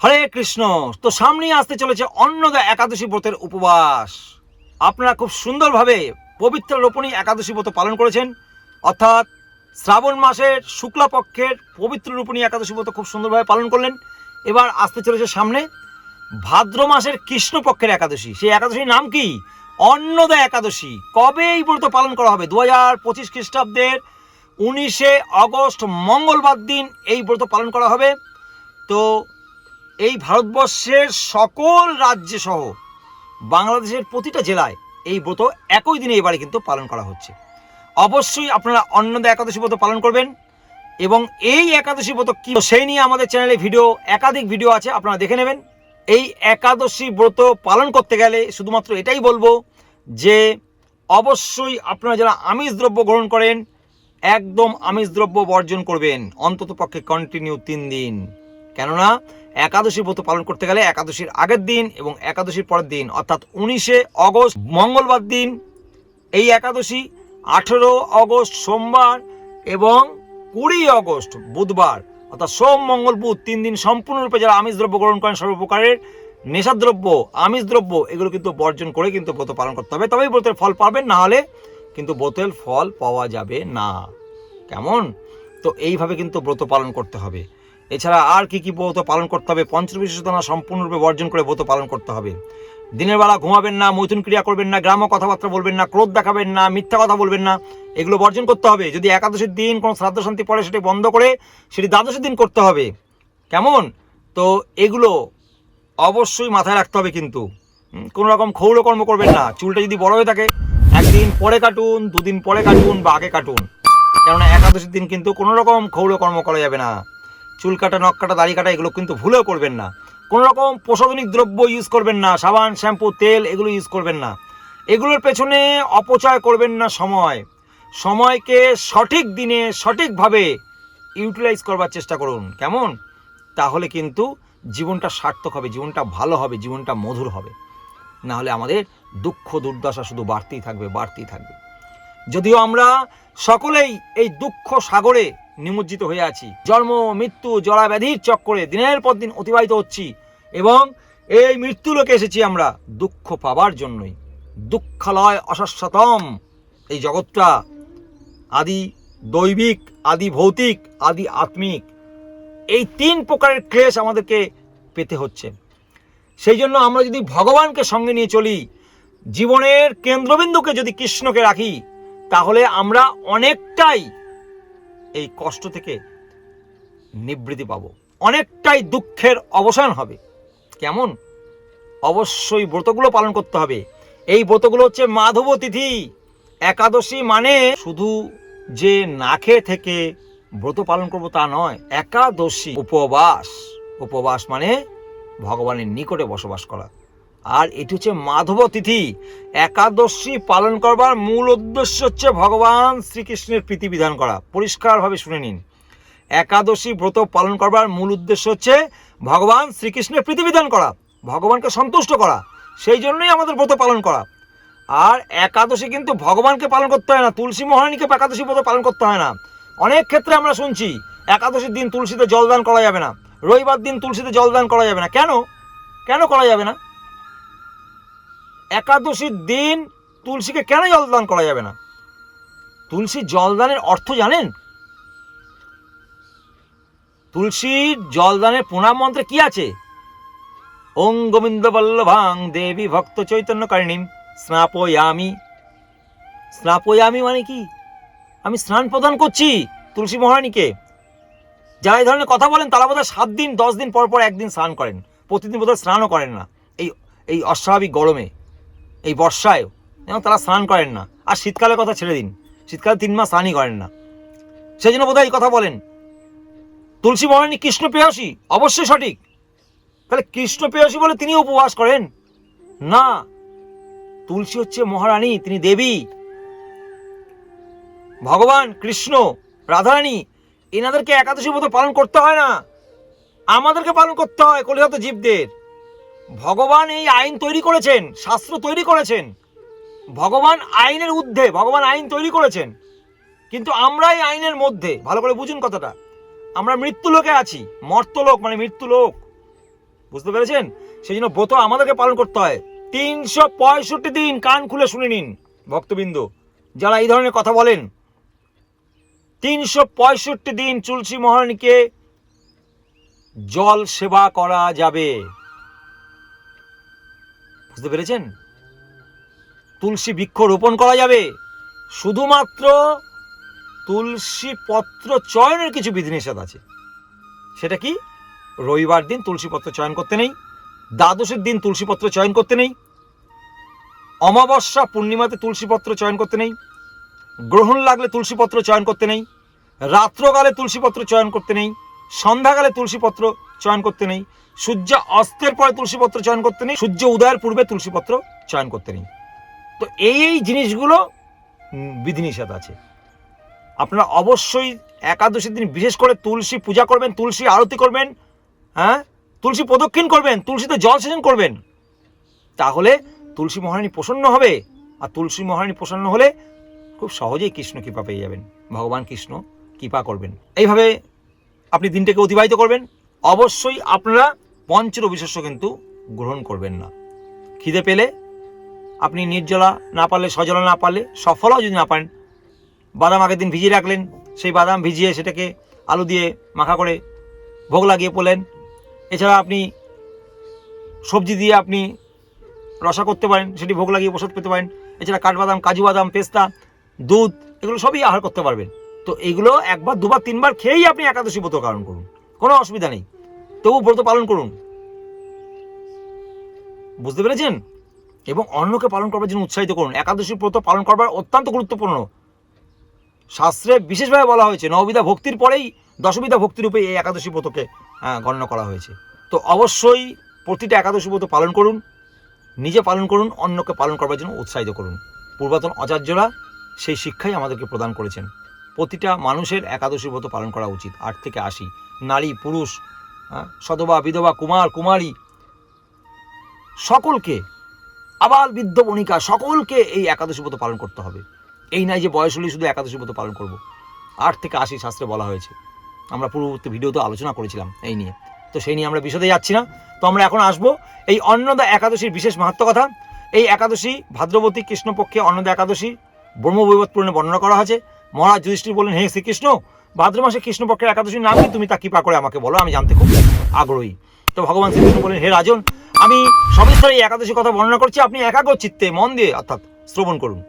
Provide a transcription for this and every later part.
হরে কৃষ্ণ। তো সামনেই আসতে চলেছে অন্নদা একাদশী ব্রতের উপবাস। আপনারা খুব সুন্দরভাবে পবিত্র রোপণী একাদশী ব্রত পালন করেছেন, অর্থাৎ শ্রাবণ মাসের শুক্লাপক্ষের পবিত্র রোপণী একাদশী ব্রত খুব সুন্দরভাবে পালন করলেন। এবার আসতে চলেছে সামনে ভাদ্র মাসের কৃষ্ণপক্ষের একাদশী। সেই একাদশীর নাম কি? অন্নদা একাদশী। কবে এই ব্রত পালন করা হবে? 2025 খ্রিস্টাব্দের 19শে অগস্ট মঙ্গলবার দিন এই ব্রত পালন করা হবে। তো এই ভারতবর্ষের সকল রাজ্যে সহ বাংলাদেশের প্রতিটা জেলায় এই ব্রত একই দিনে এবারে কিন্তু পালন করা হচ্ছে। অবশ্যই আপনারা অন্নদা একাদশী ব্রত পালন করবেন। এবং এই একাদশী ব্রত কি সেই নিয়ে আমাদের চ্যানেলে একাধিক ভিডিও আছে, আপনারা দেখে নেবেন। এই একাদশী ব্রত পালন করতে গেলে শুধুমাত্র এটাই বলবো যে অবশ্যই আপনারা যারা আমিষ দ্রব্য গ্রহণ করেন একদম আমিষ দ্রব্য বর্জন করবেন, অন্তত পক্ষে কন্টিনিউ 3 দিন। কেননা একাদশী ব্রত পালন করতে গেলে একাদশীর আগের দিন এবং একাদশীর পরের দিন অর্থাৎ 19শে অগস্ট মঙ্গলবার দিন এই একাদশী, 18 অগস্ট সোমবার এবং 20 অগস্ট বুধবার, অর্থাৎ সোম মঙ্গল বুধ 3 দিন সম্পূর্ণরূপে যারা আমিষ দ্রব্য গ্রহণ করেন সর্বপ্রকারের নেশাদ্রব্য আমিষ দ্রব্য এগুলো কিন্তু বর্জন করে কিন্তু ব্রত পালন করতে হবে, তবেই ব্রতের ফল পাবেন, না হলে কিন্তু ব্রতের ফল পাওয়া যাবে না। কেমন? তো এইভাবে কিন্তু ব্রত পালন করতে হবে। এছাড়া আর কি কি ব্রত পালন করতে হবে? পঞ্চবিংশনা সম্পূর্ণরূপে বর্জন করে ব্রত পালন করতে হবে। দিনের বেলা ঘুমাবেন না, মৈথুন ক্রিয়া করবেন না, গ্রাম্য কথাবার্তা বলবেন না, ক্রোধ দেখাবেন না, মিথ্যা কথা বলবেন না, এগুলো বর্জন করতে হবে। যদি একাদশীর দিন কোনো শ্রাদ্ধ শান্তি পড়ে সেটি বন্ধ করে সেটি দ্বাদশীর দিন করতে হবে। কেমন? তো এগুলো অবশ্যই মাথায় রাখতে হবে। কিন্তু কোনো রকম ক্ষৌরকর্ম করবেন না। চুলটা যদি বড় হয়ে থাকে একদিন পরে কাটুন, 2 দিন পরে কাটুন বা আগে কাটুন, কেননা একাদশীর দিন কিন্তু কোনো রকম ক্ষৌরকর্ম করা যাবে না। চুল কাটা, নখ কাটা, দাড়ি কাটা এগুলো কিন্তু ভুলেও করবেন না। কোনো রকম প্রসাধনিক দ্রব্য ইউজ করবেন না, সাবান শ্যাম্পু তেল এগুলো ইউজ করবেন না। এগুলোর পেছনে অপচয় করবেন না। সময়কে সঠিক দিনে সঠিকভাবে ইউটিলাইজ করবার চেষ্টা করুন। কেমন? তাহলে কিন্তু জীবনটা সার্থক হবে, জীবনটা ভালো হবে, জীবনটা মধুর হবে। না হলে আমাদের দুঃখ দুর্দশা শুধু বাড়তেই থাকবে। যদিও আমরা সকলেই এই দুঃখ সাগরে নিমজ্জিত হয়ে আছি, জন্ম মৃত্যু জরা ব্যাধির চক্করে দিনের পর দিন অতিবাহিত হচ্ছি, এবং এই মৃত্যু লোকে এসেছি আমরা দুঃখ পাবার জন্যই। দুঃখালয় অশাশ্বতম এই জগৎটা, আদি দৈবিক, আদি ভৌতিক, আদি আত্মিক, এই 3 প্রকারের ক্লেশ আমাদেরকে পেতে হচ্ছে। সেই জন্য আমরা যদি ভগবানকে সঙ্গে নিয়ে চলি, জীবনের কেন্দ্রবিন্দুকে যদি কৃষ্ণকে রাখি, তাহলে আমরা অনেকটাই এই কষ্ট থেকে নিবৃত্তি পাবো, অনেকটাই দুঃখের অবসান হবে। কেমন? অবশ্যই ব্রতগুলো পালন করতে হবে। এই ব্রতগুলো হচ্ছে মাধব তিথি একাদশী, মানে শুধু যে না খেয়ে থেকে ব্রত পালন করবো তা নয়। একাদশী উপবাস মানে ভগবানের নিকটে বসবাস করা। আর এটি হচ্ছে মাধব তিথি। একাদশী পালন করবার মূল উদ্দেশ্য হচ্ছে ভগবান শ্রীকৃষ্ণের প্রীতি বিধান করা। পরিষ্কারভাবে শুনে নিন, একাদশী ব্রত পালন করবার মূল উদ্দেশ্য হচ্ছে ভগবান শ্রীকৃষ্ণের প্রীতি বিধান করা, ভগবানকে সন্তুষ্ট করা। সেই জন্যই আমাদের ব্রত পালন করা। আর একাদশী কিন্তু ভগবানকে পালন করতে হয় না, তুলসী মহারানীকে একাদশী ব্রত পালন করতে হয় না। অনেক ক্ষেত্রে আমরা শুনছি একাদশীর দিন তুলসীতে জলদান করা যাবে না, রবিবার দিন তুলসীতে জলদান করা যাবে না। কেন করা যাবে না? একাদশীর দিন তুলসীকে কেন জলদান করা যাবে না? তুলসীর জলদানের অর্থ জানেন? তুলসীর জলদানের প্রণাম মন্ত্রে কি আছে? ওং গোবিন্দ বল্লভাং দেবী ভক্ত চৈতন্য কারিণীম স্নাপয়ামি মানে কি? আমি স্নান প্রদান করছি তুলসী মহারানীকে। যারা এই ধরনের কথা বলেন তারা বোধহয় 7 দিন 10 দিন পর একদিন স্নান করেন, প্রতিদিন বোধহয় স্নানও করেন না। এই অস্বাভাবিক গরমে, এই বর্ষায় এবং তারা স্নান করেন না। আর শীতকালের কথা ছেড়ে দিন, শীতকালে 3 মাস স্নানই করেন না। সেই জন্য বোধহয় এই কথা বলেন। তুলসী মহারানী কৃষ্ণ প্রেয়সী, অবশ্যই সঠিক। তাহলে কৃষ্ণ প্রেয়সী বলে তিনি উপবাস করেন না। তুলসী হচ্ছে মহারানী, তিনি দেবী। ভগবান কৃষ্ণ, রাধারানী, এনাদেরকে একাদশী ব্রত পালন করতে হয় না, আমাদেরকে পালন করতে হয় কলিহত জীবদের। ভগবান এই আইন তৈরি করেছেন, শাস্ত্র তৈরি করেছেন। ভগবান আইনের ঊর্ধ্বে, ভগবান আইন তৈরি করেছেন, কিন্তু আমরা এই আইনের মধ্যে। ভালো করে বুঝুন কথাটা। আমরা মৃত্যুলোকে আছি। মর্তলোক মানে মৃত্যুলোক। বুঝতে পেরেছেন? সেই জন্য ব্রত আমাদেরকে পালন করতে হয় 365 দিন। কান খুলে শুনে নিন ভক্তবৃন্দ, যারা এই ধরনের কথা বলেন। 365 দিন তুলসী মহারানীকে জল সেবা করা যাবে। বুঝতে পেরেছেন? তুলসী বৃক্ষ রোপণ করা যাবে, শুধুমাত্র তুলসী পত্র চয়নের কিছু বিধিনিষেধ আছে। সেটা কি? রবিবার দিন তুলসী পত্র চয়ন করতে নেই, দ্বাদশের দিন তুলসী পত্র চয়ন করতে নেই, অমাবস্যা পূর্ণিমাতে তুলসী পত্র চয়ন করতে নেই, গ্রহণ লাগলে তুলসী পত্র চয়ন করতে নেই, রাত্রকালে তুলসী পত্র চয়ন করতে নেই, সন্ধ্যাকালে তুলসী পত্র চয়ন করতে নেই, সূর্য অস্তের পরে তুলসী পত্র চয়ন করতে নেই, সূর্য উদয়ের পূর্বে তুলসী পত্র চয়ন করতে নেই। তো এই জিনিসগুলো বিধিনিষেধ আছে। আপনারা অবশ্যই একাদশীর দিন বিশেষ করে তুলসী পূজা করবেন, তুলসী আরতি করবেন, হ্যাঁ, তুলসী প্রদক্ষিণ করবেন, তুলসীতে জল সেচন করবেন। তাহলে তুলসী মহারানী প্রসন্ন হবে। আর তুলসী মহারানী প্রসন্ন হলে খুব সহজেই কৃষ্ণ কৃপা পেয়ে যাবেন, ভগবান কৃষ্ণ কৃপা করবেন। এইভাবে আপনি দিনটাকে অতিবাহিত করবেন। অবশ্যই আপনারা পঞ্চরবিশস্য কিন্তু গ্রহণ করবেন না। খিদে পেলে আপনি নির্জলা না পারলে, সজলা না পারলে, সফলাও যদি না পারেন, বাদাম আগের দিন ভিজিয়ে রাখলেন, সেই বাদাম ভিজিয়ে সেটাকে আলু দিয়ে মাখা করে ভোগ লাগিয়ে পড়লেন। এছাড়া আপনি সবজি দিয়ে আপনি রসা করতে পারেন, সেটি ভোগ লাগিয়ে প্রসাদ পেতে পারেন। এছাড়া কাঠবাদাম, কাজু বাদাম, পেস্তা, দুধ, এগুলো সবই আহার করতে পারবেন। তো এগুলো একবার, দুবার, তিনবার খেয়েই আপনি একাদশী ব্রত পালন করুন, কোনো অসুবিধা নেই। তবু ব্রত পালন করুন। বুঝতে পেরেছেন? এবং অন্যকে পালন করবার জন্য উৎসাহিত করুন। একাদশী ব্রত পালন করবার অত্যন্ত গুরুত্বপূর্ণ। শাস্ত্রে বিশেষভাবে বলা হয়েছে, নববিধা ভক্তির পরেই দশবিধা ভক্তিরূপে এই একাদশী ব্রতকে গণনা করা হয়েছে। তো অবশ্যই প্রতিটা একাদশী ব্রত পালন করুন, নিজে পালন করুন, অন্যকে পালন করবার জন্য উৎসাহিত করুন। পূর্বতন আচার্যরা সেই শিক্ষাই আমাদেরকে প্রদান করেছেন। প্রতিটা মানুষের একাদশী ব্রত পালন করা উচিত। 8 থেকে 80, নারী, পুরুষ, সধবা, বিধবা, কুমার, কুমারী, সকলকে, আবাল বৃদ্ধ বণিকা, সকলকে এই একাদশী ব্রত পালন করতে হবে। এই নয় যে বয়স হলেই শুধু একাদশী ব্রত পালন করব। 8 থেকে 80 শাস্ত্রে বলা হয়েছে। আমরা পূর্ববর্তী ভিডিওতে আলোচনা করেছিলাম এই নিয়ে, তো সেই নিয়ে আমরা বিশদে যাচ্ছি না। তো আমরা এখন আসবো এই অন্নদা একাদশীর বিশেষ মাহাত্ম্য কথা। এই একাদশী ভাদ্রবতী কৃষ্ণপক্ষে অন্নদা একাদশী ব্রহ্মবৈবর্ত পুরাণে বর্ণনা করা হয়েছে। মহারাজ যুধিষ্ঠির বললেন, হে শ্রীকৃষ্ণ, ভাদ্র মাসে কৃষ্ণপক্ষের একাদশীর নাম কি? তুমি তা কৃপা করে আমাকে বলো, আমি জানতে খুব আগ্রহী। তো ভগবান শ্রীকৃষ্ণ বললেন, হে রাজন, আমি সবিস্তারে এই একাদশী কথা বর্ণনা করছি, আপনি একাগ্র চিত্তে মন দিয়ে অর্থাৎ শ্রবণ করুন।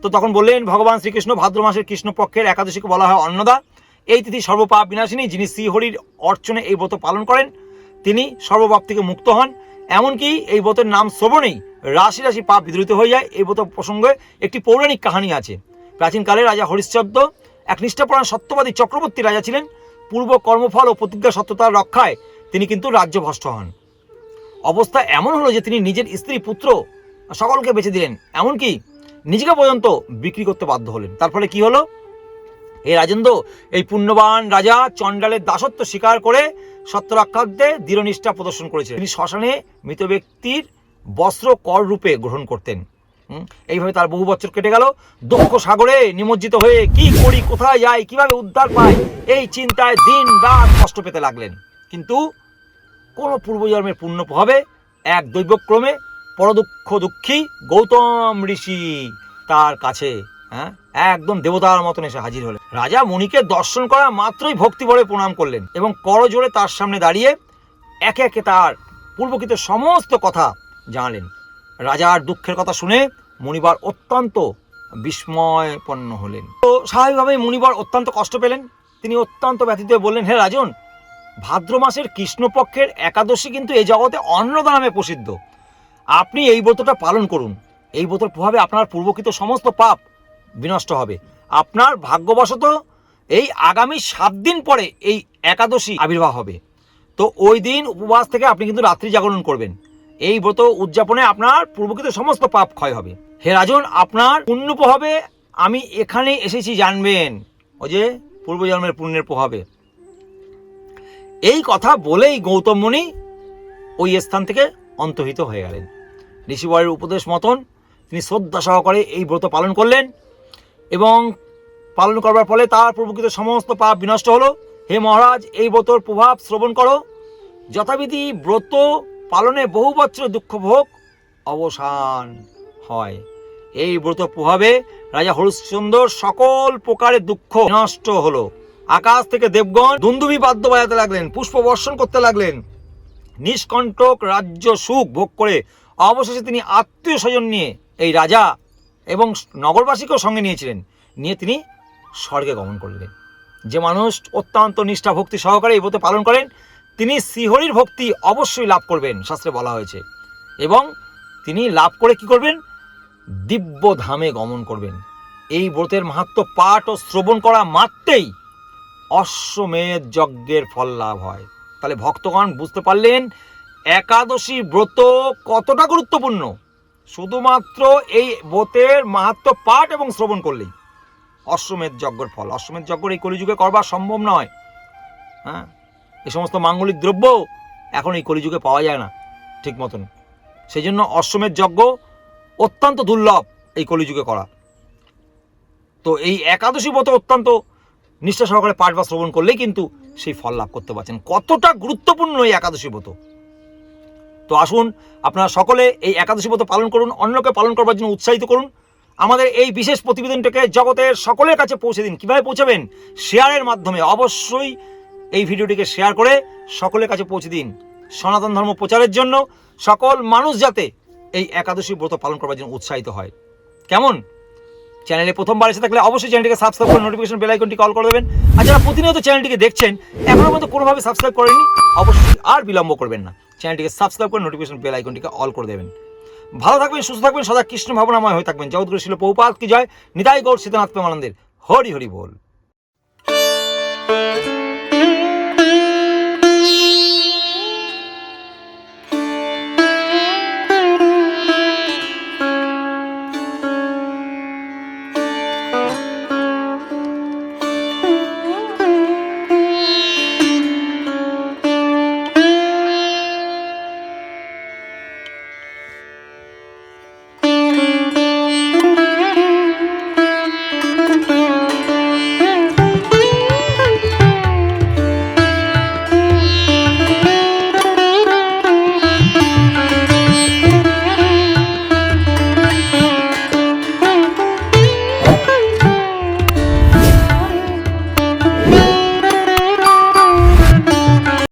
তো তখন বললেন ভগবান শ্রীকৃষ্ণ, ভাদ্র মাসের কৃষ্ণপক্ষের একাদশীকে বলা হয় অন্নদা। এই তিথি সর্বপাপ বিনাশিনী। যিনি শ্রীহরির অর্চনে এই ব্রত পালন করেন তিনি সর্বপাপ থেকে মুক্ত হন। এমনকি এই ব্রতের নাম শ্রবণেই রাশি রাশি পাপ বিদূরিত হয়ে যায়। এই ব্রত প্রসঙ্গে একটি পৌরাণিক কাহিনী আছে। প্রাচীনকালে রাজা হরিশ্চন্দ্র এক নিষ্ঠাপরায়ণ সত্যবাদী চক্রবর্তী রাজা ছিলেন। পূর্ব কর্মফল ও প্রতিজ্ঞা সত্যতার রক্ষায় তিনি কিন্তু রাজ্যভ্রষ্ট হন। অবস্থা এমন হলো যে তিনি নিজের স্ত্রী, পুত্র সকলকে বেঁচে দিলেন, এমনকি নিজেকে পর্যন্ত বিক্রি করতে বাধ্য হলেন। তার ফলে কি হলো? এই রাজেন্দ্র, এই পুণ্যবান রাজা চণ্ডালের দাসত্ব স্বীকার করে সত্যরক্ষার্থে দৃঢ়নিষ্ঠা প্রদর্শন করেছিলেন। তিনি শ্মশানে মৃত ব্যক্তির বস্ত্র কর রূপে গ্রহণ করতেন। এইভাবে তার বহু বছর কেটে গেল। দুঃখ সাগরে নিমজ্জিত হয়ে কি করি, কোথায় যাই, কিভাবে উদ্ধার পাই, এই চিন্তায় দিন রাত কষ্ট পেতে লাগলেন। কিন্তু কোনো পূর্বজন্মের পুণ্য প্রভাবে এক দৈবক্রমে দুঃখী গৌতম ঋষি তার কাছে একদম দেবতার মতন এসে হাজির হলেন। রাজা মুনিকে দর্শন করা মাত্রই ভক্তি ভরে প্রণাম করলেন এবং করজোড়ে তার সামনে দাঁড়িয়ে একে একে তার পূর্বকৃত সমস্ত কথা জানালেন। রাজার দুঃখের কথা শুনে মুনিবার অত্যন্ত বিস্ময়পন্ন হলেন। তো স্বাভাবিকভাবেই মুনিবার অত্যন্ত কষ্ট পেলেন। তিনি অত্যন্ত ব্যথিত হয়ে বললেন, হে রাজন, ভাদ্র মাসের কৃষ্ণপক্ষের একাদশী কিন্তু এই জগতে অন্নদা নামে প্রসিদ্ধ। আপনি এই ব্রতটা পালন করুন। এই ব্রতের প্রভাবে আপনার পূর্বকৃত সমস্ত পাপ বিনষ্ট হবে। আপনার ভাগ্যবশত এই আগামী 7 দিন পরে এই একাদশী আবির্ভাব হবে। তো ওই দিন উপবাস থেকে আপনি কিন্তু রাত্রি জাগরণ করবেন। এই ব্রত উদযাপনে আপনার পূর্বকৃত সমস্ত পাপ ক্ষয় হবে। হে রাজন, আপনার পুণ্য প্রভাবে আমি এখানে এসেছি জানবেন, ওই যে পূর্বজন্মের পুণ্যের প্রভাবে। এই কথা বলেই গৌতম মুনি ওই স্থান থেকে অন্তর্হিত হয়ে গেলেন। ঋষিবরের উপদেশ মতন তিনি শ্রদ্ধা সহকারে এই ব্রত পালন করলেন এবং পালন করবার ফলে তার পূর্বকৃত সমস্ত পাপ বিনষ্ট হলো। হে মহারাজ, এই ব্রতর প্রভাব শ্রবণ করো। যথাবিধি ব্রত পালনে বহু বছর দুঃখ ভোগ অবসান হয়। এই ব্রত প্রভাবে রাজা হরিশ্চন্দ্র সকল প্রকারের দুঃখ নষ্ট হলো। আকাশ থেকে দেবগণ দুন্দুভি বাদ্য বাজাতে লাগলেন, পুষ্প বর্ষণ করতে লাগলেন। নিষ্কণ্টক রাজ্য সুখ ভোগ করে অবশেষে তিনি আত্মীয় স্বজন নিয়ে, এই রাজা এবং নগরবাসীকেও সঙ্গে নিয়েছিলেন, নিয়ে তিনি স্বর্গে গমন করলেন। যে মানুষ অত্যন্ত নিষ্ঠা ভক্তি সহকারে এই ব্রত পালন করেন তিনি শ্রীহরির ভক্তি অবশ্যই লাভ করবেন, শাস্ত্রে বলা হয়েছে। এবং তিনি লাভ করে কি করবেন? দিব্য ধামে গমন করবেন। এই ব্রতের মাহাত্ম্য পাঠ ও শ্রবণ করা মাত্রেই অশ্বমেধ যজ্ঞের ফল লাভ হয়। তাহলে ভক্তগণ বুঝতে পারলেন একাদশী ব্রত কতটা গুরুত্বপূর্ণ। শুধুমাত্র এই ব্রতের মাহাত্ম্য পাঠ এবং শ্রবণ করলেই অশ্বমেধ যজ্ঞের ফল। অশ্বমেধ যজ্ঞ এই কলিযুগে করবা সম্ভব নয়। হ্যাঁ, এই সমস্ত মাঙ্গলিক দ্রব্য এখন এই কলিযুগে পাওয়া যায় না ঠিক মতন। সেই জন্য অশ্বমেধ যজ্ঞ অত্যন্ত দুর্লভ এই কলিযুগে করা। তো এই একাদশী ব্রত অত্যন্ত নিষ্ঠা সহকারে পাঠ বা শ্রবণ করলেই কিন্তু সেই ফল লাভ করতে পারছেন। কতটা গুরুত্বপূর্ণ এই একাদশী ব্রত। তো আসুন আপনারা সকলে এই একাদশী ব্রত পালন করুন, অন্যকে পালন করবার জন্য উৎসাহিত করুন। আমাদের এই বিশেষ প্রতিবেদনটাকে জগতের সকলের কাছে পৌঁছে দিন। কিভাবে পৌঁছাবেন? শেয়ারের মাধ্যমে। অবশ্যই এই ভিডিওটিকে শেয়ার করে সকলের কাছে পৌঁছে দিন। সনাতন ধর্ম প্রচারের জন্য সকল মানুষ যাতে এই একাদশী ব্রত পালন করবার জন্য উৎসাহিত হয়। কেমন? চ্যানেলে প্রথমবার এসে থাকলে অবশ্যই চ্যানেলটিকে সাবস্ক্রাইব করে নোটিফিকেশন বেল আইকনটি অল করে দেবেন। আর যারা প্রতিনিয়ত চ্যানেলটিকে দেখছেন এখনো পর্যন্ত কোনোভাবে সাবস্ক্রাইব করেননি, অবশ্যই আর বিলম্ব করবেন না, চ্যানেলটিকে সাবস্ক্রাইব করে নোটিফিকেশন বেল আইকনটিকে অল করে দেবেন। ভালো থাকবেন, সুস্থ থাকবেন, সদা কৃষ্ণ ভাবনাময় হয়ে থাকবেন। জগৎগুরু শিল প্রভুপাদ কি জয়। নিতাই গৌর সীতানাথ প্রেমানন্দের হরি হরি বল।